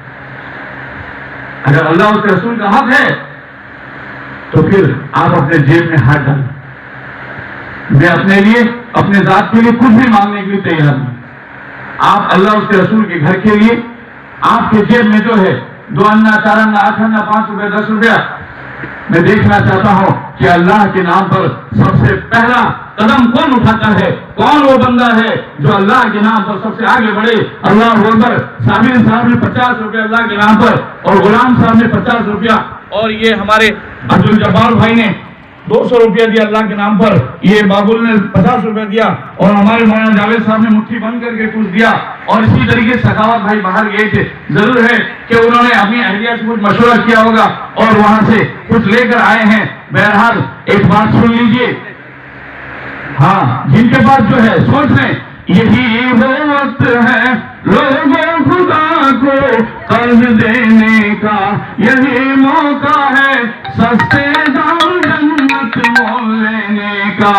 اگر اللہ اس کے رسول کا حق ہے تو پھر آپ اپنے جیب میں ہاتھ ڈالیں. میں اپنے لیے, اپنے ذات کے لیے کچھ بھی مانگنے کے لیے تیار نہیں. آپ اللہ اس کے رسول کے گھر کے لیے آپ کے جیب میں جو ہے 2 انا 4 انا 8 انا 5 روپے 10 روپیہ, میں دیکھنا چاہتا ہوں کہ اللہ کے نام پر سب سے پہلا قدم کون اٹھاتا ہے, کون وہ بندہ ہے جو اللہ کے نام پر سب سے آگے بڑھے. اللہ اکبر. صابر صاحب نے 50 روپے اللہ کے نام پر, اور غلام صاحب نے 50 روپیہ, اور یہ ہمارے عبد الجبار بھائی نے 200 روپیہ دیا اللہ کے نام پر, یہ بابل نے 50 روپیہ دیا, اور ہمارے مولانا جاوید صاحب نے مٹھی بند کر کے کچھ دیا. اور اسی طریقے سے سخاوت بھائی باہر گئے تھے, ضرور ہے کہ انہوں نے اپنی اہلیہ سے کچھ مشورہ کیا ہوگا اور وہاں سے کچھ لے کر آئے ہیں. بہرحال ایک بات سن لیجئے, ہاں جن کے پاس جو ہے سوچ لیں, یہی وہ وقت ہے لوگوں خدا کو قرض دینے کا, یہی موقع ہے سستے دام جنت مول لینے کا.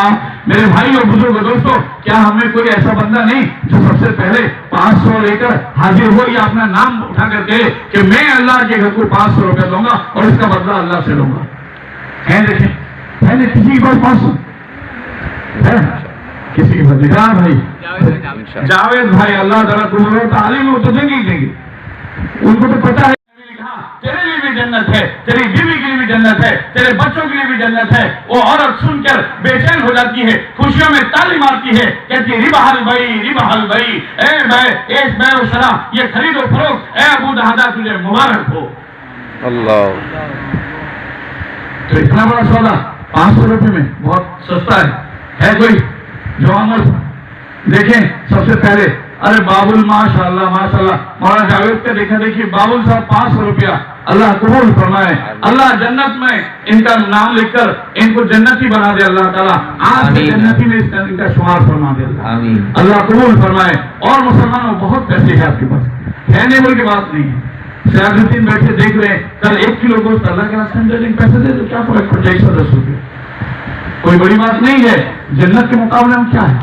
میرے بھائیوں, بزرگوں, دوستوں, کیا ہمیں کوئی ایسا بندہ نہیں جو سب سے پہلے 500 لے کر حاضر ہو, یا اپنا نام اٹھا کر کہے کہ میں اللہ کے گھر کو 500 روپے دوں گا اور اس کا بدلہ اللہ سے لوں گا؟ ہے دیکھیں, پہلے کسی کے پاس 500 ہے, کسی کے پاس نگران بھائی جاوید بھائی اللہ تعالیٰ کو تعلیم وہ تو دیں گے, ان کو تو پتا ہے تیرے لیے بھی جنت ہے, تیری بیوی کے لیے بھی جنت ہے, تیرے بچوں کے لیے بھی جنت ہے. وہ عورت سن کر بے چین ہو جاتی ہے, خوشیوں میں تالی مارتی ہے, کہتی ہے ربا البئی ربا البئی, اے بے ایس بے و شرا, یہ خرید و فروخت, اے ابو دہدا تجھے مبارک ہو. اللہ, تو اتنا بڑا سودا 500 روپے میں بہت سستا ہے کوئی جو عمل. دیکھیں سب سے پہلے, ارے بابل ماشاء اللہ مولانا جاوید کا دیکھا, دیکھیے بابل صاحب 500 روپیہ, اللہ قبول فرمائے. اللہ جنت میں ان کا نام لکھ کر ان کو جنتی بنا دے اللہ تعالیٰ, آج سے جنتی میں ان کا شمار فرما دے اللہ, اللہ قبول فرمائے. اور مسلمانوں بہت پیسے ہیں آپ کے پاس, ہے نہیں بول کی بات نہیں ہے. سیاض بیٹھے دیکھ رہے ہیں, کل 1 کلو گوشت اللہ کے راستے میں دے پیسے دے تو کیا فرق پڑ جائے, 110 روپے کوئی بڑی بات نہیں ہے. جنت کے مقابلے میں کیا ہے,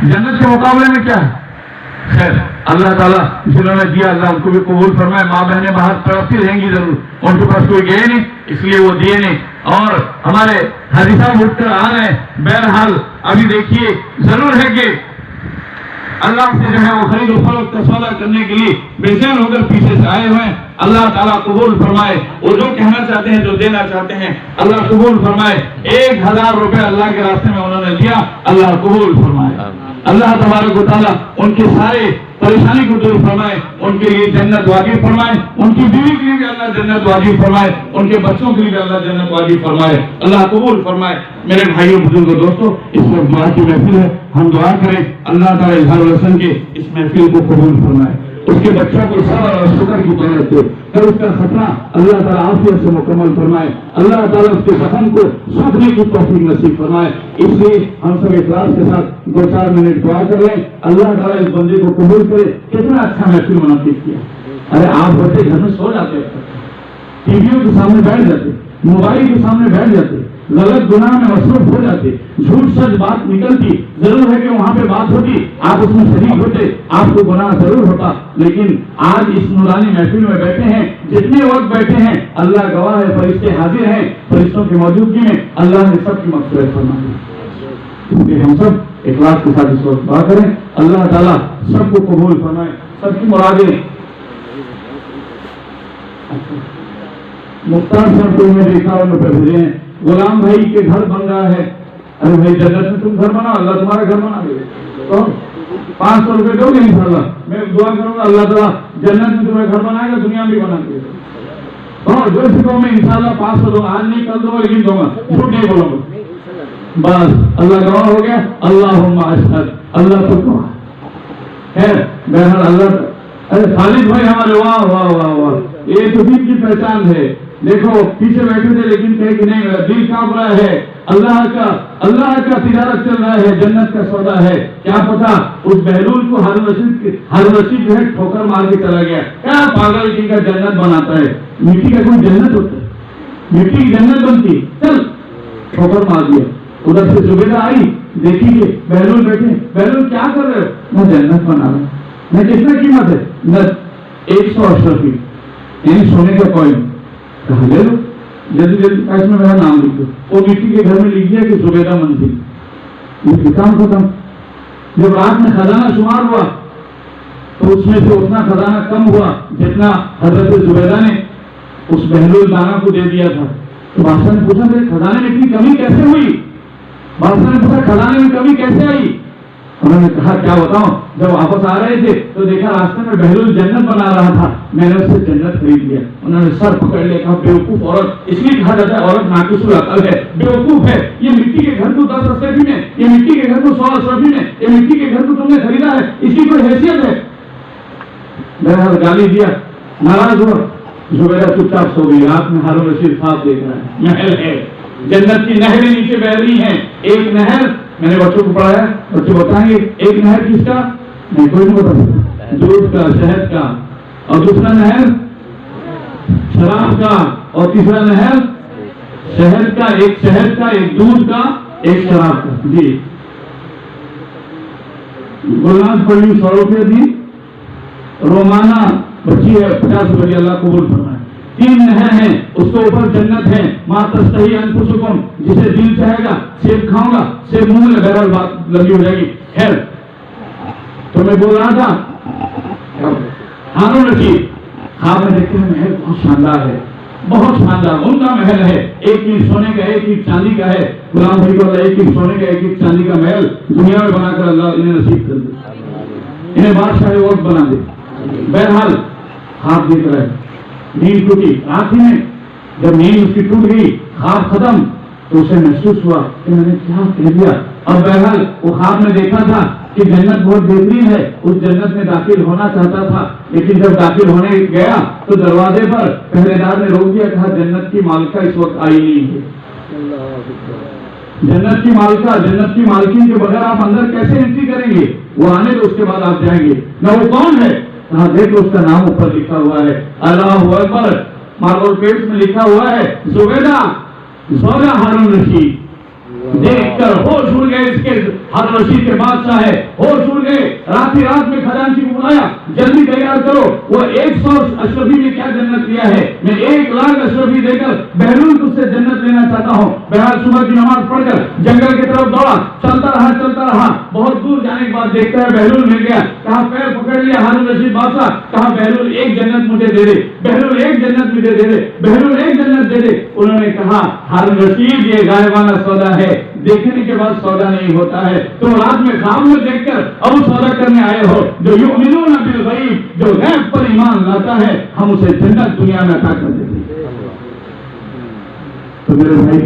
جنت کے مقابلے میں کیا ہے؟ خیر اللہ تعالیٰ جنہوں نے دیا اللہ ان کو بھی قبول فرمائے. ماں بہنیں باہر تڑپتی رہیں گی ضرور, ان کے پاس کوئی گئے نہیں اس لیے وہ دیے نہیں. اور ہمارے حاجی صاحب اٹھ کر آ رہے ہیں. بہرحال ابھی دیکھیے ضرور ہے کہ اللہ سے جو ہے وہ خرید و فروخت کا سودا کرنے کے لیے بے چین ہو کر پیچھے سے آئے ہوئے ہیں. اللہ تعالیٰ قبول فرمائے. وہ جو کہنا چاہتے ہیں جو دینا چاہتے ہیں اللہ قبول فرمائے. 1000 روپے اللہ کے راستے میں انہوں نے دیا, اللہ قبول فرمائے. اللہ تبارک و تعالیٰ ان کے سارے پریشانی کو دور فرمائے, ان کے لیے جنت واجب فرمائے, ان کی بیوی کے لیے بھی اللہ جنت واجب فرمائے, ان کے بچوں کے لیے بھی اللہ جنت واجب فرمائے. اللہ قبول فرمائے. میرے بھائیوں بزرگوں دوستوں, اس میں دعا کی محفل ہے, ہم دعا کریں اللہ تعالیٰ اظہار الحسن کے اس محفل کو قبول فرمائے. اس کے بچوں کو صبر اور شکر کی دولت دے, پھر اس کا ختنہ اللہ تعالیٰ عافیت سے مکمل فرمائے. اللہ تعالیٰ اس کے وطن کو سوچنے کی توفیق نصیب فرمائے. اس لیے ہم سب اخلاص کے ساتھ 2-4 منٹ دعا کر لیں. اللہ تعالیٰ اس بندے کو قبول کرے. کتنا اچھا محفل منعقد کیا. ارے آپ ہوتے گھر میں سو جاتے, ٹی ویوں کے سامنے بیٹھ جاتے, موبائل کے سامنے بیٹھ جاتے, غلط گناہ میں مصروف ہو جاتے, جھوٹ سچ بات نکلتی, ضرور ہے کہ وہاں پہ بات ہوتی, آپ اس میں شریک ہوتے, آپ کو گناہ ضرور ہوتا. لیکن آج اس نورانی محفل میں بیٹھے ہیں, جتنے وقت بیٹھے ہیں اللہ گواہ ہے, فرشتے حاضر ہیں, فرشتوں کی موجودگی میں اللہ نے سب کی مغفرت فرمائی. اس لیے ہم سب اخلاص کے ساتھ اس وقت دعا کریں. اللہ تعالیٰ سب کو قبول فرمائے, سب کی مرادیں. مختار صاحب کو میں 51 روپے بھیجے ہیں. غلام بھائی کے گھر بن رہا ہے. ارے بھائی جنت میں تم گھر بناؤ, اللہ تمہارا گھر بنا دے. تو 500 روپے دو گے انشاءاللہ. میں دعا کروں گا اللہ تعالیٰ جنت میں تمہیں گھر بنائے گا, دنیا میں بنا دے گا. اور جو سکھوں میں انشاءاللہ 500 دوں گا, آج نہیں کل دوں گا, لیکن دوں گا, جھوٹ نہیں بولوں گا. بس اللہ گواہ ہو گیا. اللہم اشہد, اللہ تو گواہ ہے. بہرحال اللہ. ارے خالد بھائی ہمارے, واہ واہ واہ واہ, یہ تو دین کی پہچان ہے. دیکھو پیچھے بیٹھے تھے لیکن کہے کہ نہیں, میرا دل کانپ رہا ہے. اللہ کا تجارت چل رہا ہے, جنت کا سودا ہے. کیا پتا اس بہلول کو ہارون رشید جو ہے ٹھوکر مار کے چلا گیا. کیا پاگل کی کا جنت بناتا ہے. مٹی کا کوئی جنت ہوتا ہے, مٹی کی جنت بنتی, چل ٹھوکر مار دیا. ادھر سے زبیدہ آئی, دیکھی کہ بہلول بیٹھے. بہلول کیا کر رہے ہو؟ میں جنت بنا رہا ہوں. میں کتنا قیمت ہے؟ 100 اشرفی, یعنی سونے کا کوئن. کہا لے لو, جلدی جلدی اس میں میرا نام لکھ دو. وہ مٹی کے گھر میں لکھ دیا کہ زبیدہ منزل. یہ کام ختم. جب رات میں خزانہ شمار ہوا تو اس میں سے اتنا خزانہ کم ہوا جتنا حضرت زبیدہ نے اس بہلول دانا کو دے دیا تھا. تو بادشاہ نے پوچھا کہ خزانے میں اتنی کمی کیسے ہوئی؟ بادشاہ نے پوچھا خزانے میں کمی کیسے آئی؟ انہوں نے کہا کیا بتاؤں, جب واپس آ رہے تھے تو دیکھا راستے میں بہلول جنت بنا رہا تھا, میں نے اس سے جنت خرید لیا. انہوں نے سر پکڑ لیا, کہا بیوقوف عورت. اس لیے کہا جاتا ہے عورت ناقص العقل ہے, بیوقوف ہے. یہ مٹی کے گھر کو 10 اشرفی میں, یہ مٹی کے گھر کو 100 اشرفی میں, یہ مٹی کے گھر کو تم نے خریدا ہے, اس کی کوئی حیثیت ہے؟ بہرحال گالی دیا, ناراض ہوا. زبیدہ چپ چاپ سو گئی. رات میں ہارون رشید خواب دیکھ رہا ہے, محل ہے, جنت کی نہریں نیچے بہ رہی ہیں. ایک نہر میں نے بچوں کو پڑھایا, بچے بتائیں گے ایک نہر کس کا؟ نہیں کوئی نہیں بتا سکتا. دودھ کا, شہد کا, اور دوسرا نہر شراب کا, اور تیسرا نہر شہد کا. ایک شہد کا, ایک دودھ کا, ایک شراب کا. جی گلناز پڑھی 100 روپے دی. رومانہ بچی ہے 50 روپے. اللہ قبول فرمائے. 3 نہر ہیں, اس کے اوپر جنت ہے. ما تشتہی انفسکم, جسے دل چاہے گا سیب کھاؤں گا, سیب منہ میں. بہرحال بات لمبی ہو جائے گی. خیر تو میں بول رہا تھا ہارون رشید خواب میں دیکھتے ہیں محل بہت شاندار ہے, بہت شاندار ان کا محل ہے. 1 اینٹ سونے کا, 1 اینٹ چاندی کا ہے. غلام بھائی کو اللہ 1 اینٹ سونے کا, 1 اینٹ چاندی کا محل دنیا میں بنا کر اللہ انہیں نصیب کر دے, انہیں بادشاہ وقت بنا دے. بہرحال خواب دیکھ رہے, نیند ٹوٹی. رات میں جب نیند اس کی ٹوٹ گئی, خواب ختم, تو اسے محسوس ہوا کہ میں نے کیا کہہ دیا. اور بہرحال وہ خواب میں دیکھا تھا کہ جنت بہت بہترین ہے, اس جنت میں داخل ہونا چاہتا تھا. لیکن جب داخل ہونے گیا تو دروازے پر پہرے دار نے روک دیا, کہا جنت کی مالکہ اس وقت آئی نہیں ہے. جنت کی مالکہ, جنت کی مالکین کے بغیر آپ اندر کیسے انٹری کریں گے؟ وہ آنے تو اس کے بعد آپ جائیں گے. نہ وہ کون ہے؟ کہا دیکھو اس کا نام اوپر لکھا ہوا ہے, اللہ اکبر, ماربل پیٹس میں لکھا ہوا ہے زبیدہ زوجہ ہارون رشید. دیکھ کر ہوش اڑ گئے. اس کے ہارون رشید کے بادشاہ ہے, ہوش اڑ گئے. رات میں خزانچی کو بلایا, جلدی تیار کرو. وہ 100 اشرفی میں کیا جنت لیا ہے, میں 1,00,000 اشرفی دے کر بہلول تجھ سے جنت لینا چاہتا ہوں. بہرحال صبح کی نماز پڑھ کر جنگل کی طرف دوڑا, چلتا رہا. بہت دور جانے کے بعد دیکھتا ہے بہلول مل گیا. کہاں پیر پکڑ لیا ہارون رشید بادشاہ, کہا بہلول ایک جنت مجھے دے دے, بہلول ایک جنت مجھے دے دے, بہلول ایک جنت دے دے. انہوں نے کہا ہارون رشید یہ غائبانہ سودا ہے, دیکھنے کے بعد سودا نہیں ہوتا ہے. تم رات میں خواب میں دیکھ کر اب سودا کرنے آئے ہو. جو یؤمنون بالغیب, جو غیب پر ایمان لاتا ہے, ہم اسے جنت دنیا میں عطا کر دیتے ہیں. تو میرے بھائی,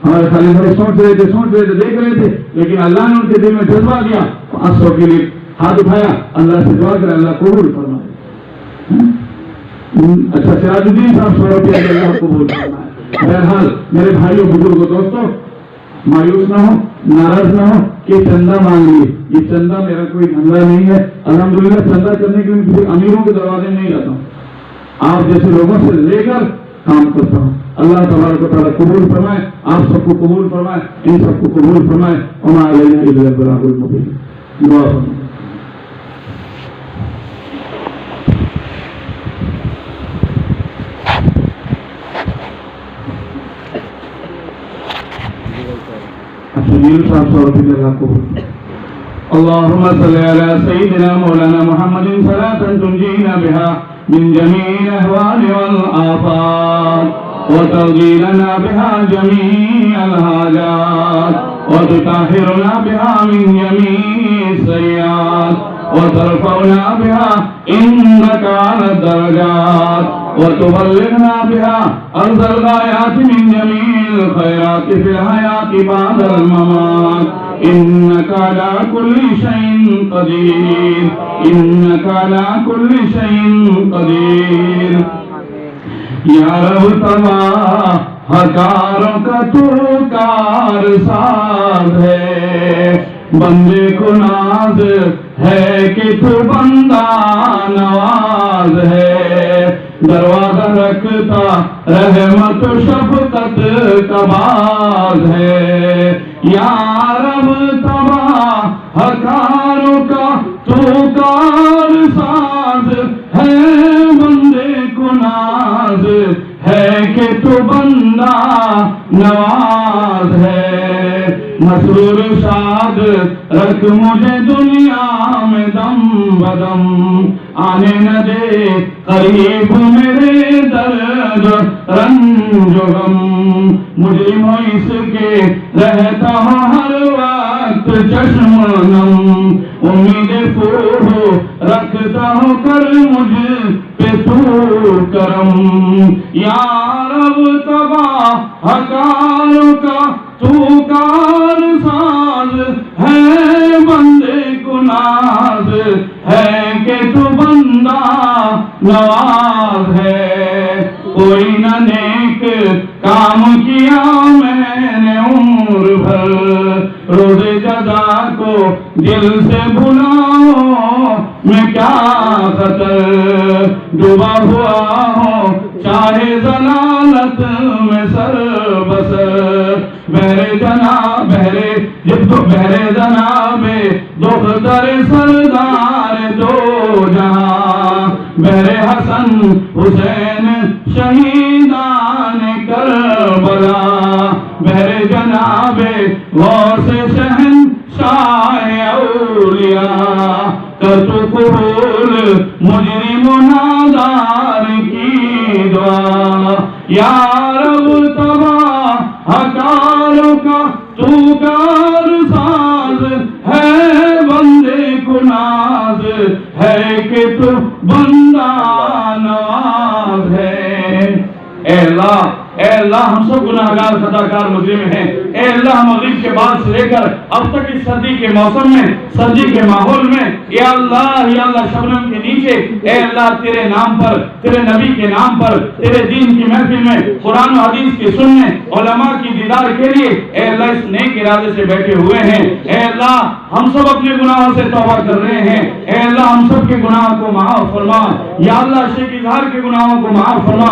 ہمارے خالد بھائی سوچ رہے تھے, دیکھ رہے تھے, لیکن اللہ نے ان کے دل میں جذبہ دیا. 500 کے لیے ہاتھ اٹھایا, اللہ سے دعا کر اللہ قبول فرمائے. اچھا سراج الدین صاحب 100 روپیہ کے اللہ قبول فرمائے. بہرحال میرے بھائیوں بزرگوں دوستوں, مایوس نہ ہو, ناراض نہ ہو کہ چندہ مانگ لیے. یہ چندہ میرا کوئی دھندا نہیں ہے. الحمدللہ چندہ کرنے کے لیے کسی امیروں کے دروازے نہیں جاتا ہوں, آپ جیسے لوگوں سے لے کر کام کرتا ہوں. اللہ تبارک و تعالیٰ قبول فرمائے, آپ سب کو قبول فرمائے, ان سب کو قبول فرمائے. وما علینا الا البلاغ المبین. دعا فرمائے. صاحب 100 روپے اللہ کو. اللهم صل على سيدنا مولانا محمد صلاة تنجينا بها من جميع الأهوال والآفات وتقضي لنا بها جميع الحاجات وتطهرنا بها من جميع السيئات وترفعنا بها إنك على الدرجات وتبلغنا بها أرض الغايات من جميع الخيرات في الحياة بعد الممات. إنك على كل شيء قدير, إنك على كل شيء قدير. یا رب تباہ کاروں کا تو کار ساز ہے, بندے کو ناز ہے کہ تو بندہ نواز ہے. دروازہ رکھتا رحمت و شفقت کا باز ہے. یا رب تباہ کاروں کا تو کار ساز ہے, بندے کو ناز ہے کہ تو بندہ نواز ہے. مسرور شاد رکھ مجھے دنیا میں دم بدم, آنے نہ دے قریب میرے درد رنج و غم. مجھے اس کے رہتا ہوں ہر وقت چشم نم, امید پور رکھتا ہوں کر مجھ پہ تو کرم. یا رب تباہ کاروں کا تو کار ساز ہے, بندے کو ناز ہے کہ تو بندہ نواز ہے. کوئی نہ نیک کام کیا میں نے عمر بھر, روز جزا کو دل سے بھلاؤ میں کیا خطر. ڈوبا ہوا ہوں چاہے ضلالت میں سر بسر, بہرے جناب بہرے جناب دختر سردار دو جہاں, بہرے حسن حسین شہیدان کربلا, بہرے جناب غوث شہنشاہ اولیاء. کر تو قبول مجرم و نادار کی دعا. یا رب تباہ کاروں کا تو کار ساز ہے, بندے کو ناز ہے کہ تو بندہ نواز ہے. اے اللہ ہم سب گناہگار خطا کار مجرم ہیں. اے اللہ مغرب کے بعد سے لے کر اب تک اس سردی کے موسم میں, سردی کے ماحول میں, یا اللہ شبنم کے نیچے, اے اللہ تیرے نام پر, تیرے نبی کے نام پر, تیرے دین کی محفل میں قرآن و حدیث کے سننے, علماء کی دیدار کے لیے اے اللہ اس نیک ارادے سے بیٹھے ہوئے ہیں. اے اللہ ہم سب اپنے گناہوں سے توبہ کر رہے ہیں. اے اللہ ہم سب کے گناہوں کو معاف فرما. یا اللہ شیخ اظہار کے گناہوں کو معاف فرما,